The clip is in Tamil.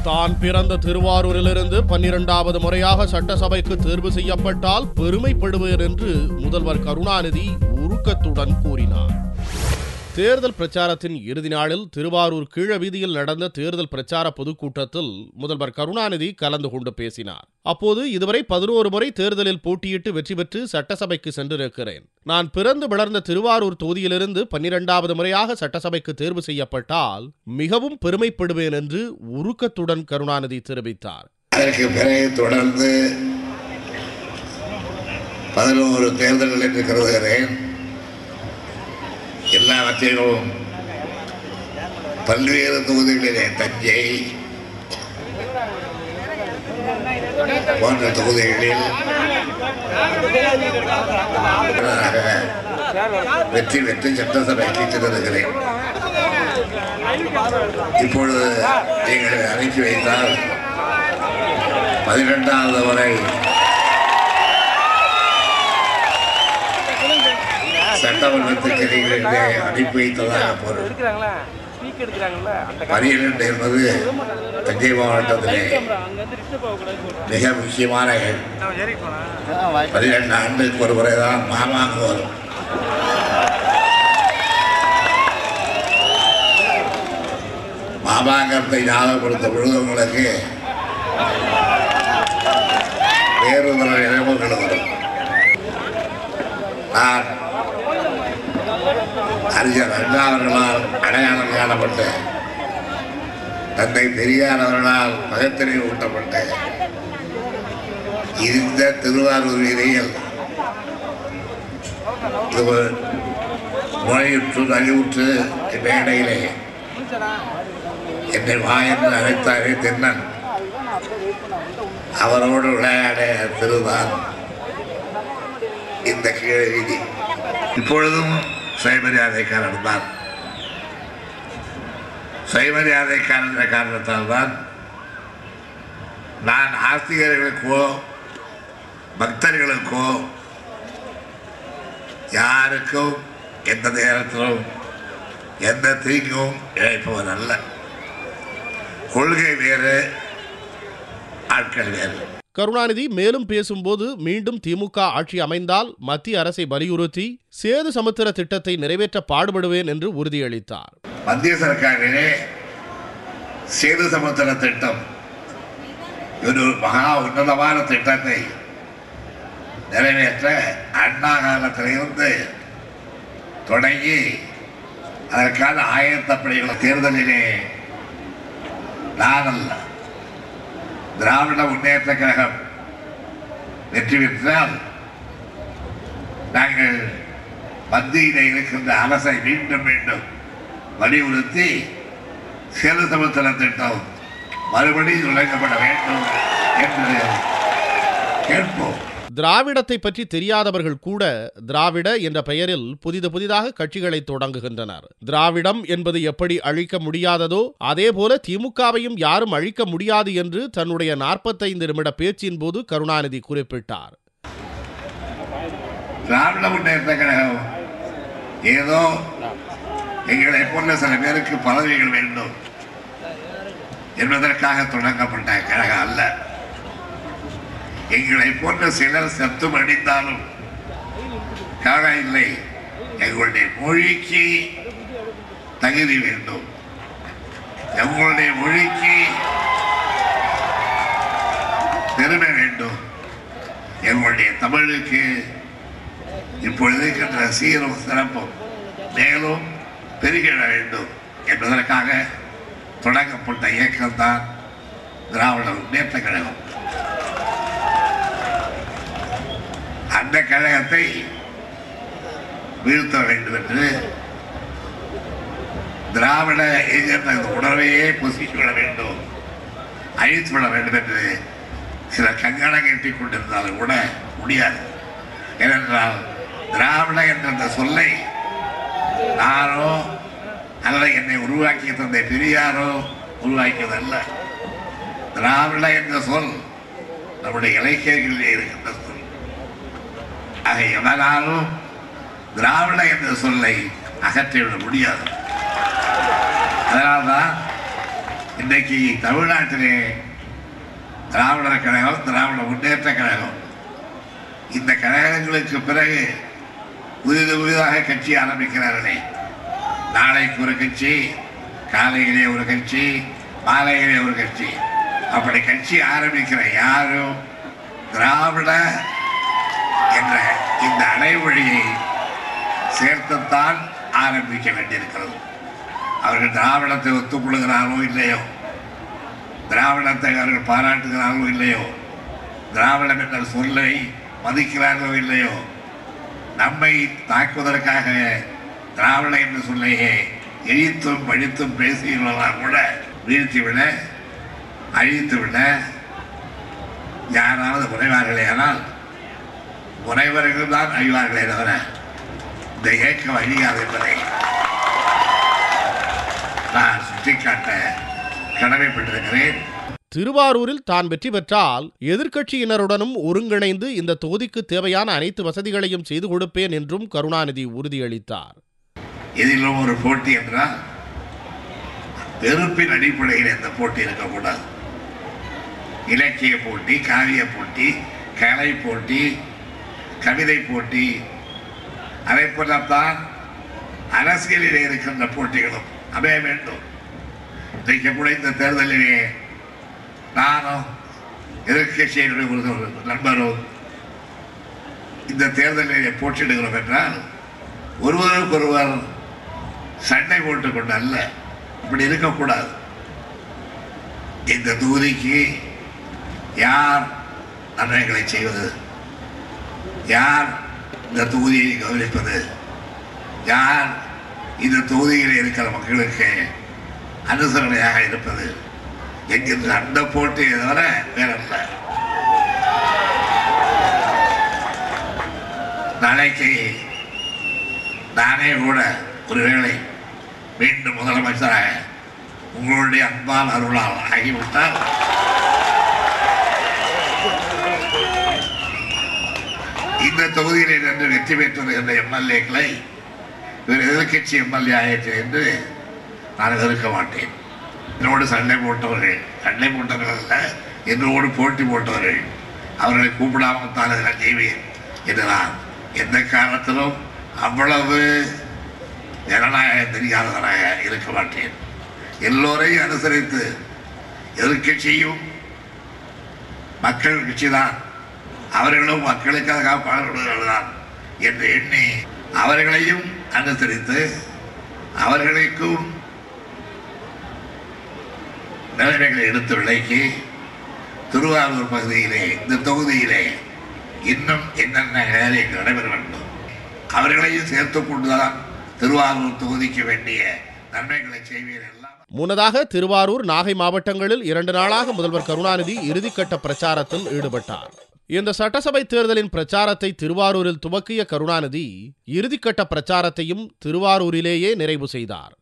தான் பிறந்த திருவாரூரிலிருந்து 12வது முறையாக சட்டசபைக்கு தேர்வு செய்யப்பட்டால் பெருமைப்படுவேன் என்று முதல்வர் கருணாநிதி உருக்கத்துடன் கூறினார். தேர்தல் பிரச்சாரத்தின் இறுதி நாளில் திருவாரூர் கீழ வீதியில் நடந்த தேர்தல் பிரச்சார பொதுக்கூட்டத்தில் முதல்வர் கருணாநிதி கலந்து கொண்டு பேசினார். அப்போது இதுவரை 11 முறை தேர்தலில் போட்டியிட்டு வெற்றி பெற்று சட்டசபைக்கு சென்றிருக்கிறேன். நான் பிறந்து வளர்ந்த திருவாரூர் தொகுதியிலிருந்து 12வது முறையாக சட்டசபைக்கு தேர்வு செய்யப்பட்டால் மிகவும் பெருமைப்படுவேன் என்று உருக்கத்துடன் கருணாநிதி தெரிவித்தார். அதற்கு பிறகு தொடர்ந்து 11 தேர்தல்கள் என்று கருதுகிறேன். எல்லாவற்றிலும் பல்வேறு தொகுதிகளிலே தஞ்சை போன்ற தொகுதிகளில் வெற்றி பெற்று சட்டசபைக்கு சென்றிருக்கிறேன். இப்பொழுது நீங்கள் அனுப்பி வைத்தால் 12வது வரை சட்டமன்றத்துக்கு நீங்கள் அனுப்பி வைத்ததாக பொருள். 12 என்பது தஞ்சை மாவட்டத்திலே மிக முக்கியமான 12 ஆண்டுக்கு ஒரு முறைதான் மாமாங்கம் வரும். மாமாங்கத்தை ஞாபகப்படுத்த பொழுது உங்களுக்கு வேறு பல நினைவுகள் வரும். நான் அறிஞர் அண்ணா அவர்களால் அடையாளம் காணப்பட்ட, தந்தை பெரியார் அவர்களால் பகுத்தறிவு ஊட்டப்பட்ட இந்த திருவாரூர் வீதியில் நோயுற்று நலிவுற்று என்ற இடையிலே என்னை வா என்று அழைத்தாரே தென்னன், அவரோடு விளையாட திருதான் இந்த கீழ வீதி. இப்பொழுதும் சுயமரியாதைக்காரன் தான். சுயமரியாதைக்காரன் என்ற காரணத்தால் தான் நான் ஆஸ்திகர்களுக்கோ பக்தர்களுக்கோ யாருக்கும் எந்த நேரத்திலும் எந்த தீங்கும் இழைப்பவன் அல்ல. கொள்கை வேறு, ஆட்கள் வேறு. கருணாநிதி மேலும் பேசும்போது மீண்டும் திமுக ஆட்சி அமைந்தால் மத்திய அரசை வலியுறுத்தி சேது சமுத்திர திட்டத்தை நிறைவேற்ற பாடுபடுவேன் என்று உறுதியளித்தார். மத்திய சர்க்காரிலே சேது சமுத்திர திட்டம் ஒரு மகா உன்னதமான திட்டத்தை நிறைவேற்ற அண்ணா காலத்திலிருந்து தொடங்கி அதற்கான ஆயத்தப்பணிகள் தேர்தலிலே நான் அல்ல, திராவிட முன்னேற்ற கழகம் வெற்றி பெற்றால் நாங்கள் மத்தியில் இருக்கின்ற அரசை மீண்டும் மீண்டும் வலியுறுத்தி சேது சமுத்திர திட்டம் மறுபடியும் தொடங்கப்பட வேண்டும் என்று கேட்போம். திராவிடத்தை பற்றி தெரியாதவர்கள் கூட திராவிட என்ற பெயரில் புதிதாக கட்சிகளை தொடங்குகின்றனர். திராவிடம் என்பது எப்படி அழிக்க முடியாததோ அதேபோல திமுகவையும் யாரும் அழிக்க முடியாது என்று தன்னுடைய 45 நிமிட பேச்சின் போது கருணாநிதி குறிப்பிட்டார். திராவிட முன்னேற்ற கழகம் ஏதோ எங்களை போன்ற சில பேருக்கு பதவிகள் வேண்டும் என்பதற்காக தொடங்கப்பட்ட கழகம் அல்ல. எங்களை போன்ற சிலர் செத்தும் அடித்தாலும் கழகம் இல்லை. எங்களுடைய மொழிக்கு தகுதி வேண்டும், எங்களுடைய மொழிக்கு பெருமை வேண்டும், எங்களுடைய தமிழுக்கு இப்பொழுது இருக்கின்ற சீரும் சிறப்பும் மேலும் பெருகிட வேண்டும் என்பதற்காக தொடங்கப்பட்ட இயக்கம்தான் திராவிட முன்னேற்ற கழகம். அந்த கழகத்தை வீழ்த்த வேண்டும் என்று திராவிட என்கின்ற உணர்வையே பொசிவிட வேண்டும், அழித்துவிட வேண்டும் என்று சில கங்கணம் கட்டிக் கொண்டிருந்தாலும் கூட முடியாது. ஏனென்றால் திராவிட என்ற சொல்லை நானோ அல்லது என்னை உருவாக்கிய தந்தை பெரியாரோ உருவாக்கியதல்ல. திராவிட என்ற சொல் நம்முடைய இலக்கியங்களிலே இருக்கின்ற சொல். ஆக எவனாலும் திராவிட என்ற சொல்லை அகற்றிவிட முடியாது. அதனால்தான் இன்றைக்கு தமிழ்நாட்டிலே திராவிடர் கழகம், திராவிட முன்னேற்ற கழகம், இந்த கழகங்களுக்கு பிறகு புதிதாக கட்சி ஆரம்பிக்கிறார்களே. நாளைக்கு ஒரு கட்சி, காலையிலே ஒரு கட்சி, மாலையிலே ஒரு கட்சி, அப்படி கட்சி ஆரம்பிக்கிற யாரும் திராவிட என்ற இந்த அடைமொழியை சேர்த்துத்தான் ஆரம்பிக்க வேண்டியிருக்கிறது. அவர்கள் திராவிடத்தை ஒத்துக்கொள்கிறார்களோ இல்லையோ, திராவிடத்தை அவர்கள் பாராட்டுகிறார்களோ இல்லையோ, திராவிடம் என்ற சொல்லை மதிக்கிறார்களோ இல்லையோ, நம்மை தாக்குவதற்காக திராவிடம் என்ற சொல்லையே இழித்தும் பழித்தும் பேசுகிறவர்களால் கூட வீழ்த்திவிட, அழித்துவிட யாராவது முனைவார்களே. ஆனால் முனைவர்கள் தான் அழிவார்களே தவிர இந்த இயக்கம் அழியாது என்பதை நான் சுட்டிக்காட்ட கடமைப்பட்டிருக்கிறேன். திருவாரூரில் தான் வெற்றி பெற்றால் எதிர்க்கட்சியினருடனும் ஒருங்கிணைந்து இந்த தொகுதிக்கு தேவையான அனைத்து வசதிகளையும் செய்து கொடுப்பேன் என்றும் கருணாநிதி உறுதியளித்தார். இதிலும் ஒரு போட்டி என்றால் வெறுப்பின் அடிப்படையில் எந்த போட்டி இருக்கக்கூடாது. இலக்கிய போட்டி, காவிய போட்டி, கலை போட்டி, கவிதை போட்டி, அதை போலத்தான் அரசியலிலே இருக்கின்ற போட்டிகளும் அமைய வேண்டும். இன்றைக்கு கூட இந்த தேர்தலிலே நானும் எதிர்கட்சியினுடைய ஒரு நண்பரும் இந்த தேர்தலிலே போட்டியிடுகிறோம் என்றால் ஒருவருக்கொருவர் சண்டை போட்டுக் கொண்டு அல்ல, இப்படி இருக்கக்கூடாது. இந்த தொகுதிக்கு யார் நன்மைகளை செய்வது, யார் இந்த தொகுதியை கவனிப்பது, யார் இந்த தொகுதியில் இருக்கிற மக்களுக்கு அனுசரணையாக இருப்பது என்கின்ற அந்த போட்டியை தவிர வேறல்ல. நாளைக்கு நானே கூட ஒருவேளை மீண்டும் முதலமைச்சராக உங்களுடைய அன்பால் அருளால் ஆகிவிட்டால் இந்த தொகுதியில் நின்று வெற்றி பெற்றது என்ற எம்எல்ஏக்களை வேறு எதிர்கட்சி எம்எல்ஏ ஆயிற்று என்று நான் எதிர்க்க மாட்டேன். என்னோடு சண்டை போட்டவர்கள் அல்ல, என்னோடு போட்டி போட்டவர்கள், அவர்களை கூப்பிடாமல் தான் நான் செய்வேன் என்று நான் எந்த காலத்திலும் அவ்வளவு ஜனநாயகம் தெரியாதவராக இருக்க மாட்டேன். எல்லோரையும் அனுசரித்து எதிர்கட்சியும் மக்கள் கட்சிதான், அவர்களும் மக்களுக்காக பாடுபடுவதுதான் என்று எண்ணி அவர்களையும் அனுசரித்து அவர்களுக்கும் நிலைமைகளை எடுத்து விலக்கி திருவாரூர் பகுதியிலே, இந்த தொகுதியிலே இன்னும் என்னென்ன வேலைகள் நடைபெற வேண்டும் அவர்களையும் சேர்த்துக் கொண்டுதான் திருவாரூர் தொகுதிக்கு வேண்டிய நன்மைகளை செய்வீர். எல்லாம் முன்னதாக திருவாரூர், நாகை மாவட்டங்களில் 2 நாளாக முதல்வர் கருணாநிதி இறுதிக்கட்ட பிரச்சாரத்தில் ஈடுபட்டார். இந்த சட்டசபை தேர்தலின் பிரச்சாரத்தை திருவாரூரில் துவக்கிய கருணாநிதி இறுதிக்கட்ட பிரச்சாரத்தையும் திருவாரூரிலேயே நிறைவு செய்தார்.